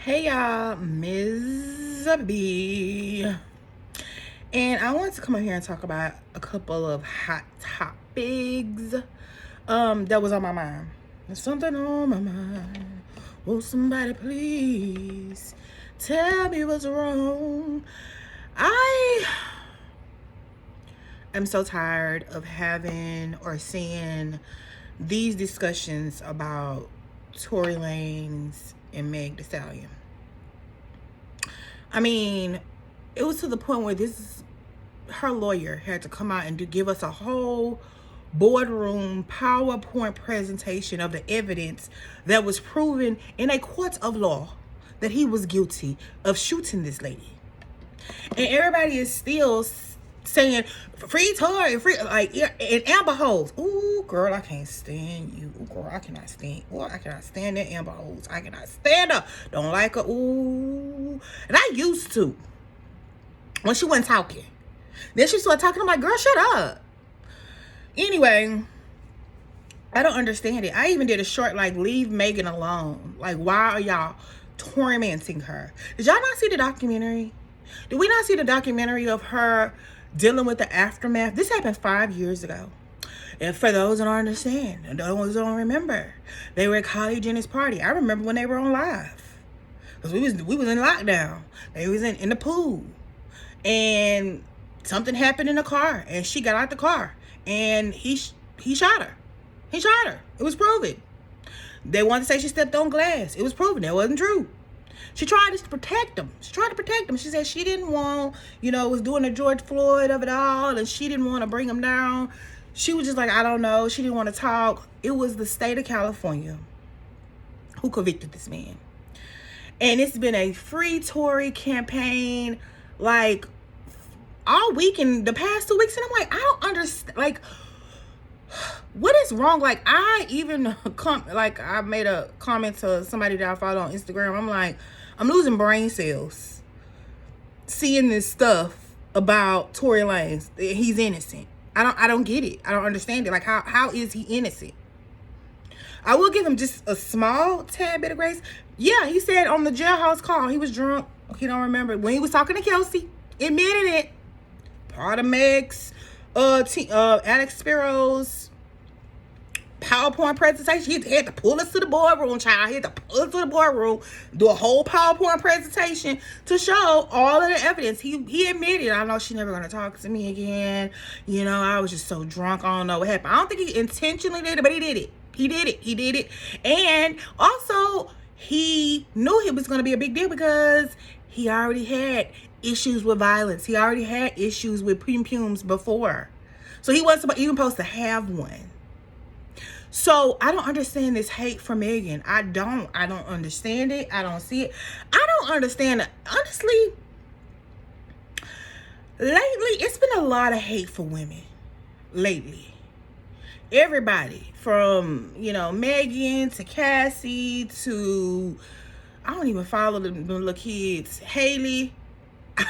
Hey y'all, Ms. B. And I wanted to come on here and talk about a couple of hot topics that was on my mind. There's something on my mind. Will somebody please tell me what's wrong? I am so tired of having or seeing these discussions about Tory Lanez and Meg Thee Stallion. I mean, it was to the point where her lawyer had to come out and give us a whole boardroom PowerPoint presentation of the evidence that was proven in a court of law that he was guilty of shooting this lady. And everybody is still saying free Tory, free, like, and Amber Hoes. Ooh, girl, I can't stand you. Ooh, girl, I cannot stand. Ooh, I cannot stand that Amber Hoes. I cannot stand her. Don't like her. Ooh, and I used to when she wasn't talking. Then she started talking. I'm like, girl, shut up. Anyway, I don't understand it. I even did a short like, leave Megan alone. Like, why are y'all tormenting her? Did y'all not see the documentary? Did we not see the documentary of her dealing with the aftermath? This happened 5 years ago. And for those that don't understand, and those that don't remember, they were at Kylie Jenner's party. I remember when they were on live. Because we was in lockdown. They was in the pool. And something happened in the car. And she got out the car. And he shot her. He shot her. It was proven. They wanted to say she stepped on glass. It was proven. That wasn't true. She tried to protect him. She said she didn't want, was doing the George Floyd of it all, and she didn't want to bring him down. She was just like, I don't know. She didn't want to talk. It was the state of California who convicted this man. And it's been a free Tory campaign, like, all week in the past 2 weeks. And I'm like, I don't understand. Like, what is wrong? Like, I made a comment to somebody that I follow on Instagram. I'm like, I'm losing brain cells seeing this stuff about Tory Lanez. He's innocent. I don't get it. I don't understand it. Like, how is he innocent? I will give him just a small tad bit of grace. Yeah, he said on the jailhouse call he was drunk. He don't remember when he was talking to Kelsey. Admitted it. Part of Meg's, Alex Spiro's PowerPoint presentation. He had to pull us to the boardroom, child. He had to pull us to the boardroom, do a whole PowerPoint presentation to show all of the evidence. He admitted, I know she's never going to talk to me again. I was just so drunk. I don't know what happened. I don't think he intentionally did it, but he did it. He did it. And also, he knew it was going to be a big deal because he already had issues with violence. He already had issues with pum-pums before. So he wasn't even supposed to have one. So I don't understand this hate for Megan. I don't understand it. I don't see it. I don't understand it. Honestly, lately, it's been a lot of hate for women. Lately. Everybody from, Megan to Cassie to, I don't even follow the little kids. Haley.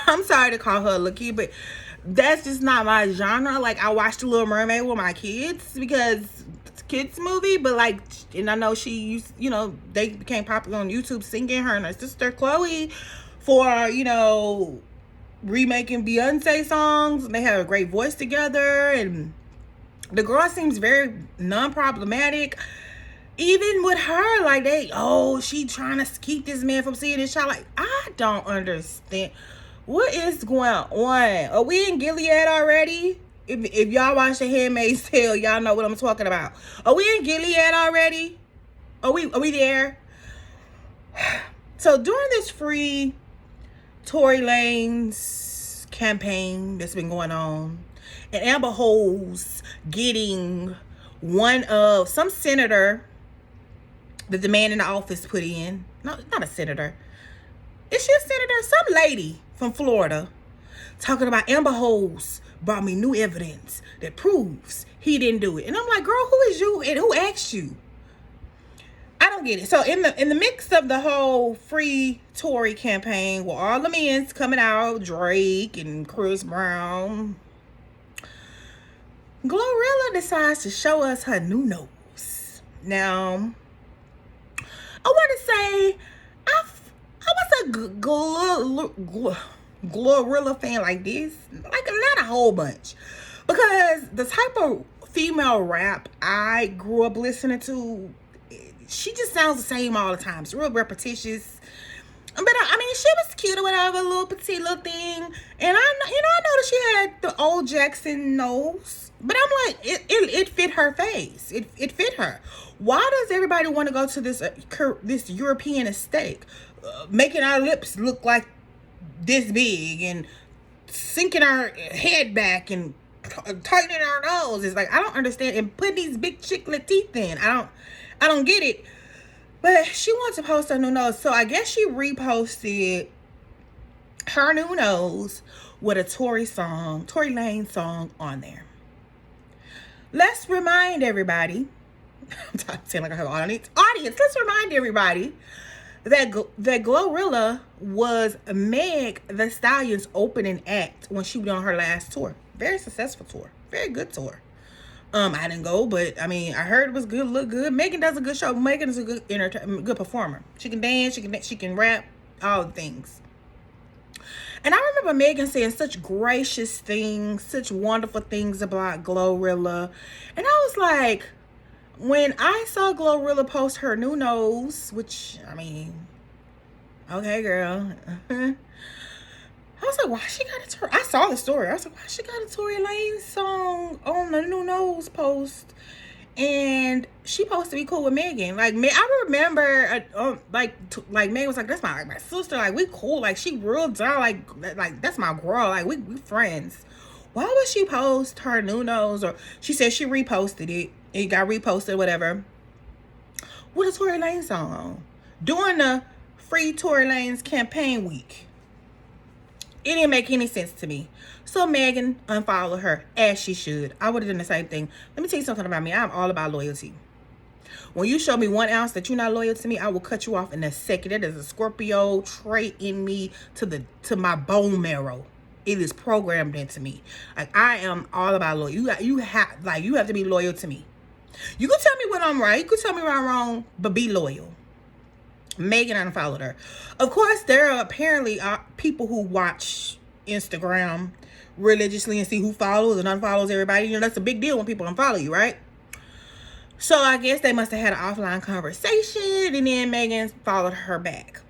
I'm sorry to call her a little kid, but that's just not my genre. Like, I watched The Little Mermaid with my kids because it's a kids movie, but and I know she used, they became popular on YouTube singing, her and her sister Chloe, for, remaking Beyonce songs. They have a great voice together, and the girl seems very non-problematic. Even with her, like, she trying to keep this man from seeing his child. Like, I don't understand. What is going on? Are we in Gilead already? If y'all watch The Handmaid's Tale, y'all know what I'm talking about. Are we in Gilead already? Are we there? So during this free Tory Lanez campaign that's been going on, and Amber Hoes getting one of some senator that the man in the office put in. No, not a senator. Is she a senator? Some lady from Florida talking about Amber Hoes brought me new evidence that proves he didn't do it. And I'm like, girl, who is you and who asked you? I don't get it. So in the mix of the whole free Tory campaign, with all the men's coming out, Drake and Chris Brown, Glorilla decides to show us her new nose. Now, I want to say, I Glorilla fan like this? Like, not a whole bunch. Because the type of female rap I grew up listening to, she just sounds the same all the time. It's real repetitious. But I mean, she was cute or whatever, little petite little thing. And I noticed she had the old Jackson nose. But I'm like, it fit her face. It fit her. Why does everybody want to go to this European aesthetic, making our lips look like this big and sinking our head back and tightening our nose? It's like, I don't understand. And putting these big chiclet teeth in, I don't get it. But she wants to post her new nose, so I guess she reposted her new nose with a Tory Lanez song on there. Let's remind everybody, I'm saying like I have an audience. Let's remind everybody that Glorilla was Meg the Stallion's opening act when she was on her last tour. Very successful tour. Very good tour. I didn't go, but I mean, I heard it was good, look good. Megan does a good show. Megan is a good performer. She can dance, she can rap, all the things. And I remember Megan saying such gracious things, such wonderful things about Glorilla. And I was like, when I saw Glorilla post her new nose, which, I mean, okay, girl. I was like, why she got a Tory? I saw the story. I was like, why she got a Tory Lanez song on the new nose post? And she supposed to be cool with Megan. Like, I remember, like Megan was like, that's my sister. Like, we cool. Like, she real down. Like that's my girl. Like, we friends. Why would she post her new nose? Or she said she reposted it. It got reposted, whatever. With a Tory Lanez song on. During the Free Tory Lanez campaign week. It didn't make any sense to me. So Megan unfollowed her, as she should. I would have done the same thing. Let me tell you something about me. I'm all about loyalty. When you show me 1 ounce that you're not loyal to me, I will cut you off in a second. That is a Scorpio trait in me to my bone marrow. It is programmed into me. Like, I am all about loyalty. You have to be loyal to me. You can tell me when I'm right. You can tell me when I'm wrong, but be loyal. Megan unfollowed her. Of course, there are apparently people who watch Instagram religiously and see who follows and unfollows everybody. You know, that's a big deal when people unfollow you, right? So I guess they must have had an offline conversation, and then Megan followed her back.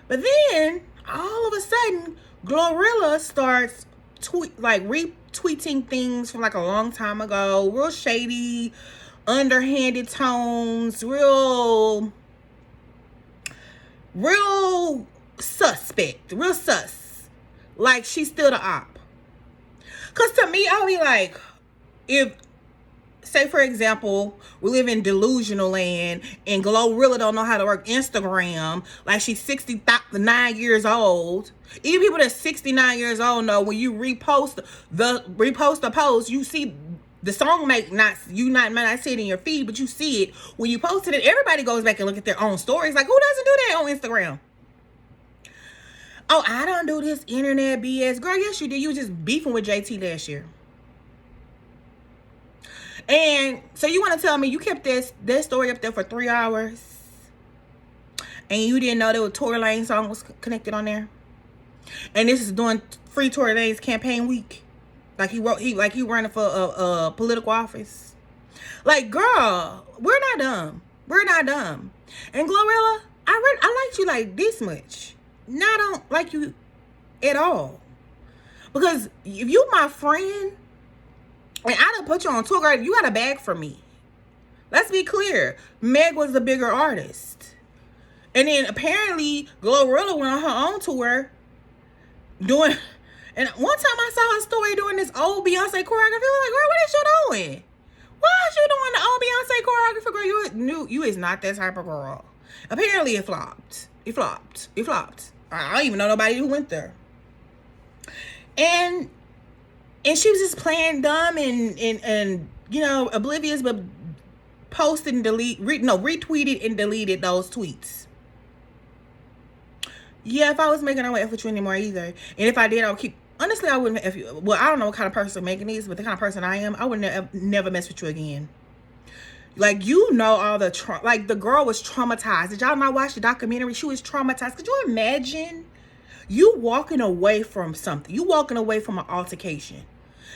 But then, all of a sudden, Glorilla starts retweeting things from like a long time ago. Real shady, underhanded tones, real suspect, real sus. Like, she's still the op. Because to me, I'll be like, if, say for example, we live in delusional land and Glorilla don't know how to work Instagram, like she's 69 years old. Even people that's 69 years old know when you repost the post, you see the song might not see it in your feed, but you see it when you posted it. Everybody goes back and look at their own stories. Like, who doesn't do that on Instagram? Oh, I don't do this internet BS. Girl, yes you did. You was just beefing with JT last year. And so you want to tell me you kept that story up there for 3 hours and you didn't know that a Tory Lanez song was connected on there? And this is during Free Tory Lanez campaign week. Like he running for a political office. Like, girl, we're not dumb. We're not dumb. And Glorilla, I liked you like this much. Now I don't like you at all. Because if you my friend, and I done put you on tour, girl, you got a bag for me. Let's be clear. Meg was the bigger artist. And then apparently Glorilla went on her own tour doing... And one time I saw her story doing this old Beyonce choreography. I was like, girl, what is you doing? Why is you doing the old Beyonce choreography, girl? You is not that type of girl. Apparently it flopped. It flopped. I don't even know nobody who went there. And she was just playing dumb and you know, oblivious, but posted and retweeted and deleted those tweets. Yeah, if I was Megan, I wouldn't F with you anymore either. And if I did, I would keep... Honestly, I wouldn't F you. Well, I don't know what kind of person Megan is, but the kind of person I am, I would never mess with you again. Like, you know, all the... like, the girl was traumatized. Did y'all not watch the documentary? She was traumatized. Could you imagine You walking away from something. You walking away from an altercation.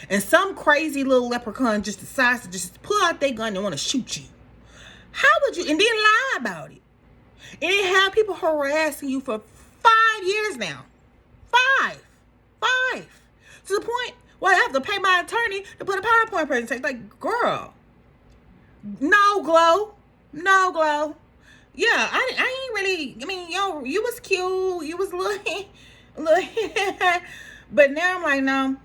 And some crazy little leprechaun just decides to just pull out their gun and want to shoot you. How would you, and then lie about it? And then have people harassing you for 5 years now. Five. To the point where I have to pay my attorney to put a PowerPoint presentation. Like, girl. No glow. Yeah, I ain't really, I mean, yo, you was cute. You was little. But now I'm like, no.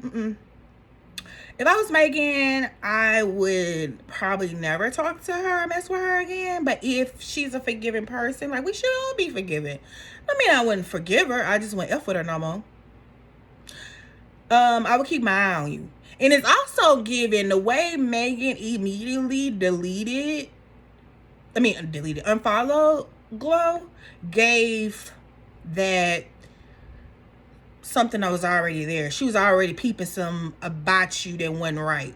If I was Megan, I would probably never talk to her or mess with her again. But if she's a forgiving person, like, we should all be forgiving. I mean, I wouldn't forgive her. I just wouldn't F with her no more. I would keep my eye on you. And it's also given the way Megan immediately unfollowed Glow, gave that something that was already there. She was already peeping some about you that wasn't right.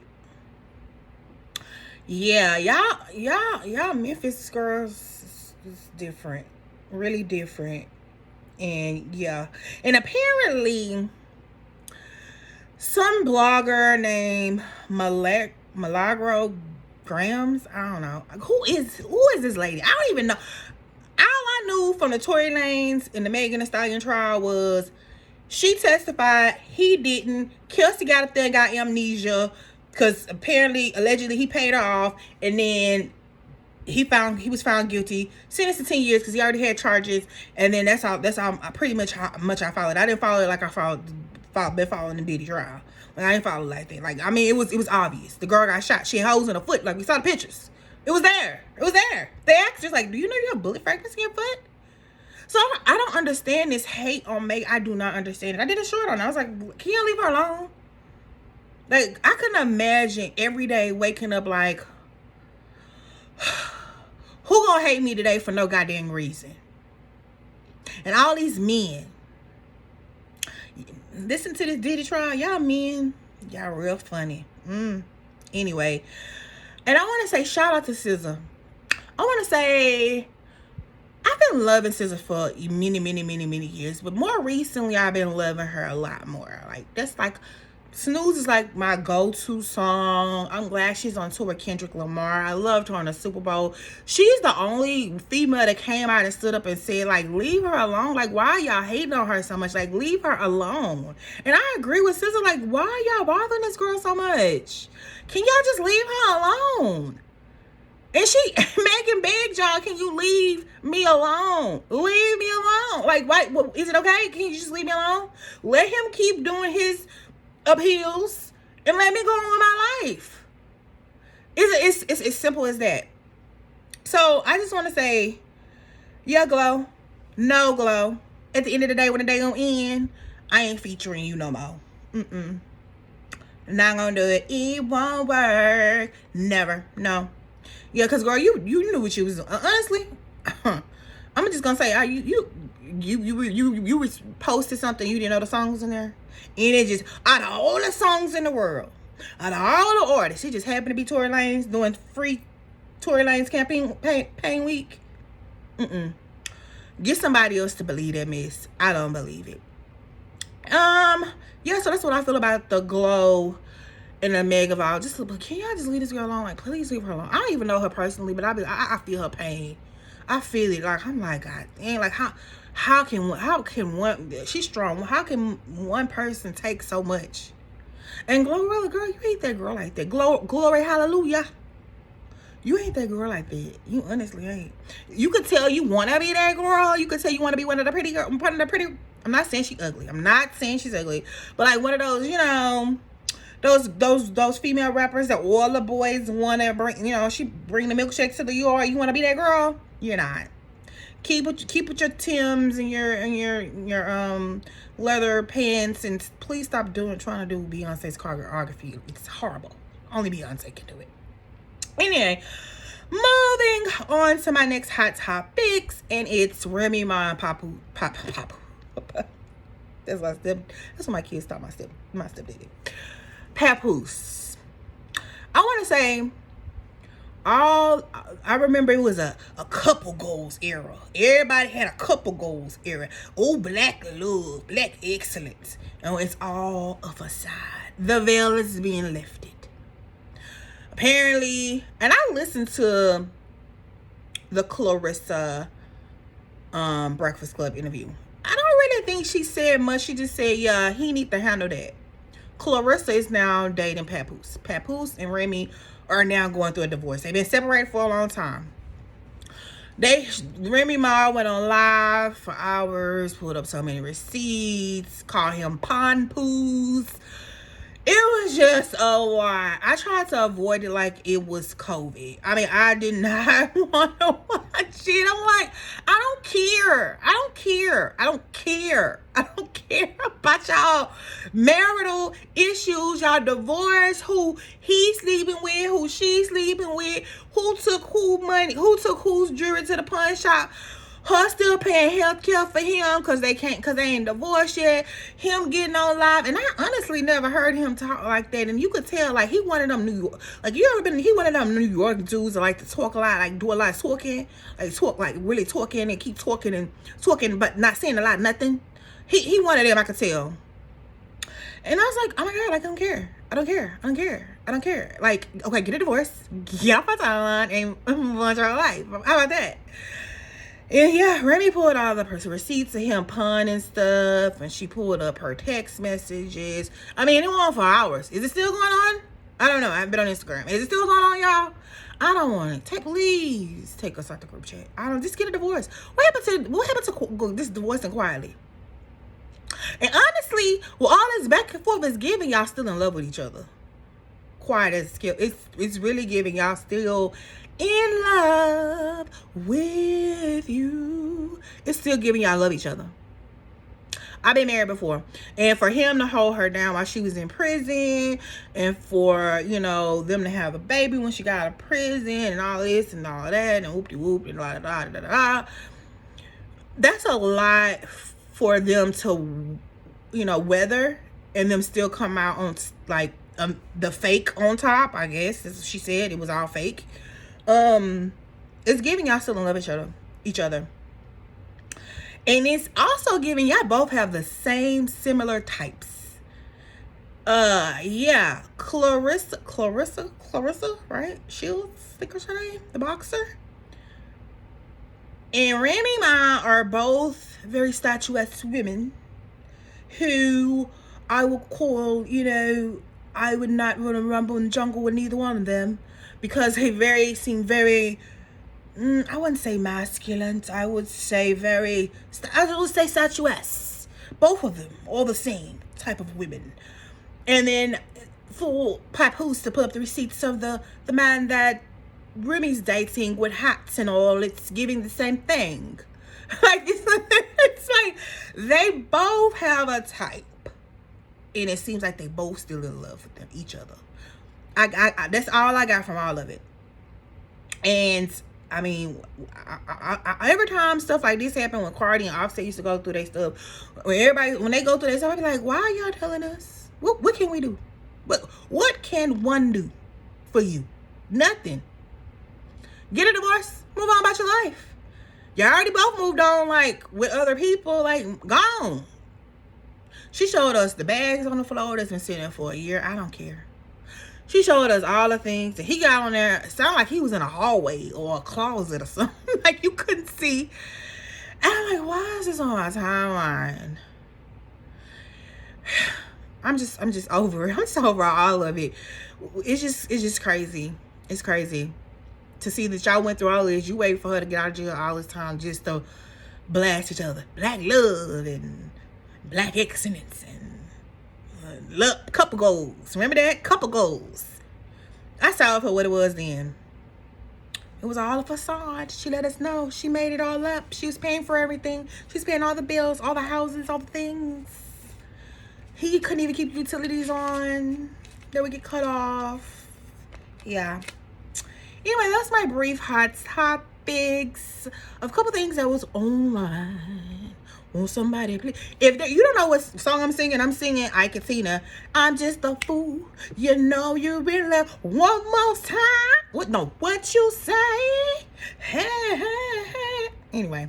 Yeah, y'all Memphis girls is different. Really different. And yeah. And apparently some blogger named Milagro Grams, I don't know. Who is this lady? I don't even know. All I knew from the Tory Lanez and the Megan Thee Stallion trial was she testified he didn't. Kelsey got up there and got amnesia because allegedly he paid her off, and then he was found guilty, sentenced to 10 years because he already had charges, and then that's all pretty much how much I followed. I didn't follow it like I been following the Diddy trial. Like, I didn't follow it like that. Like, I mean, it was obvious. The girl got shot. She had holes in her foot. Like, we saw the pictures. It was there. They asked just like, do you know you have bullet fragments in your foot? So I don't understand this hate on Meg. I do not understand it. I did a short on it. I was like, can you leave her alone? Like, I couldn't imagine every day waking up like, who gonna hate me today for no goddamn reason? And all these men, listen to this Diddy trial. Y'all men, y'all real funny. Anyway, and I want to say shout out to SZA. I want to say I've been loving SZA for many years, but more recently I've been loving her a lot more. Like, that's like, Snooze is like my go-to song. I'm glad she's on tour with Kendrick Lamar. I loved her on the Super Bowl. She's the only female that came out and stood up and said, like, leave her alone. Like, why y'all hating on her so much? Like, leave her alone. And I agree with SZA. Like, why y'all bothering this girl so much? Can y'all just leave her alone? And Megan begged y'all, can you leave me alone? Leave me alone. Like, why? Is it okay? Can you just leave me alone? Let him keep doing his appeals and let me go on with my life. It's as simple as that. So I just want to say, yeah, Glow, no Glow. At the end of the day, when the day gonna end, I ain't featuring you no more. Not gonna do it. It won't work. Never. No. Yeah, cause girl, you knew what you was doing. Honestly, I'm just gonna say, you posted something, you didn't know the song was in there, and it just, out of all the songs in the world, out of all the artists, it just happened to be Tory Lanez doing free Tory Lanez campaign week. Get somebody else to believe that mess. I don't believe it. Yeah, so that's what I feel about the Glow and the Meg of all. Just, can y'all just leave this girl alone? Like, please leave her alone. I don't even know her personally, but I feel her pain. I feel it. Like, I'm like, God dang, like, how can one, she's strong. How can one person take so much? And Glow, really, girl, you ain't that girl like that. Glory, hallelujah. You ain't that girl like that. You honestly ain't. You could tell you want to be that girl. You could tell you want to be one of the pretty girls. I'm not saying she's ugly. I'm not saying she's ugly. But like one of those, you know, those female rappers that all the boys want to bring, you know, she bring the milkshakes to the yard. You want to be that girl? You're not. Keep with your Timbs and your leather pants, and please stop trying to do Beyonce's choreography. It's horrible. Only Beyonce can do it. Anyway, moving on to my next hot topics, and it's Remy Ma and Papoose. That's what my kids thought my stepdaddy. Papoose. I want to say, I remember it was a couple goals era. Everybody had a couple goals era. Oh, black love, black excellence. And it's all a facade. The veil is being lifted. Apparently, and I listened to the Clarissa Breakfast Club interview. I don't really think she said much. She just said, yeah, he need to handle that. Clarissa is now dating Papoose. Papoose and Remy are now going through a divorce. They've been separated for a long time. Remy Ma went on live for hours, pulled up so many receipts, called him Papoose. It was just a lot. I tried to avoid it like it was COVID. I mean, I did not want to watch it. I'm like, I don't care. I don't care. I don't care. I don't care about y'all marital issues, y'all divorce, who he's sleeping with, who she's sleeping with, who took who money, who took whose jewelry to the pawn shop. Her still paying health care for him because they ain't divorced yet. Him getting on live. And I honestly never heard him talk like that. And you could tell, like, he one of them New York. Like, he one of them New York dudes that like to talk a lot, like, do a lot of talking. Like, talk, like, really talking and keep talking and talking, but not saying a lot of nothing. He one of them, I could tell. And I was like, oh my God, I don't care. I don't care. I don't care. I don't care. Like, okay, get a divorce. Get off my timeline and move on to your life. How about that? And yeah, Remy pulled all the receipts of him punning stuff, and she pulled up her text messages. I mean, it went on for hours. Is it still going on? I don't know. I haven't been on Instagram. Is it still going on, y'all? I don't want it. Please take us out the group chat. I don't just get a divorce. What happened to this divorcing quietly? And honestly, well, all this back and forth is giving y'all still in love with each other. Quiet as skill. It's really giving y'all still in love with you. It's still giving y'all love each other. I've been married before, and for him to hold her down while she was in prison, and for, you know, them to have a baby when she got out of prison, and all this and all that, and whoop-de-whoop and da da da da, that's a lot for them to, you know, weather, and them still come out on like the fake on top. I guess that's what she said. It was all fake. It's giving y'all still in love with each other. And it's also giving y'all both have the same similar types. Yeah. Clarissa, right? Shields, I think was her name, the boxer. And Remy Ma are both very statuesque women who I would call, you know, I would not run a rumble in the jungle with neither one of them, because they seem very, I wouldn't say masculine. I would say statuesque. Both of them, all the same type of women. And then for Papoose to put up the receipts of the man that Remy's dating with hats and all, it's giving the same thing. Like, it's like they both have a type, and it seems like they both still in love with each other. I that's all I got from all of it. And I mean, every time stuff like this happened, when Cardi and Offset used to go through their stuff, when they go through their stuff, I'd be like, why are y'all telling us? What can we do? What can one do for you? Nothing. Get a divorce, move on about your life. You already both moved on, like, with other people, like, gone. She showed us the bags on the floor that's been sitting there for a year. I don't care. She showed us all the things that he got on there. It sounded like he was in a hallway or a closet or something. Like, you couldn't see. And I'm like, why is this on my timeline? I'm just over it. I'm just over all of it. It's just crazy. It's crazy to see that y'all went through all this. You wait for her to get out of jail all this time just to blast each other. Black love and black excellence and love, couple goals. Remember that? Couple goals. I saw it for what it was then. It was all a facade. She let us know. She made it all up. She was paying for everything. She was paying all the bills, all the houses, all the things. He couldn't even keep utilities on. They would get cut off. Yeah. Anyway, that's my brief hot topics of a couple things that was online. Won't somebody please? If you don't know what song I'm singing Ike Tina. I'm just a fool. You know you been left one more time. What? No, what you say? Hey, hey, hey. Anyway,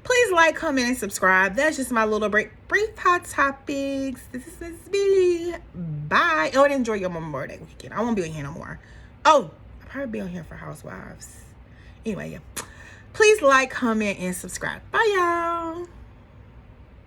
please like, comment, and subscribe. That's just my little brief hot topics. This is me. Bye. Oh, and enjoy your Memorial Day weekend. I won't be on here no more. Oh, I'll probably be on here for Housewives. Anyway, yeah. Please like, comment, and subscribe. Bye, y'all.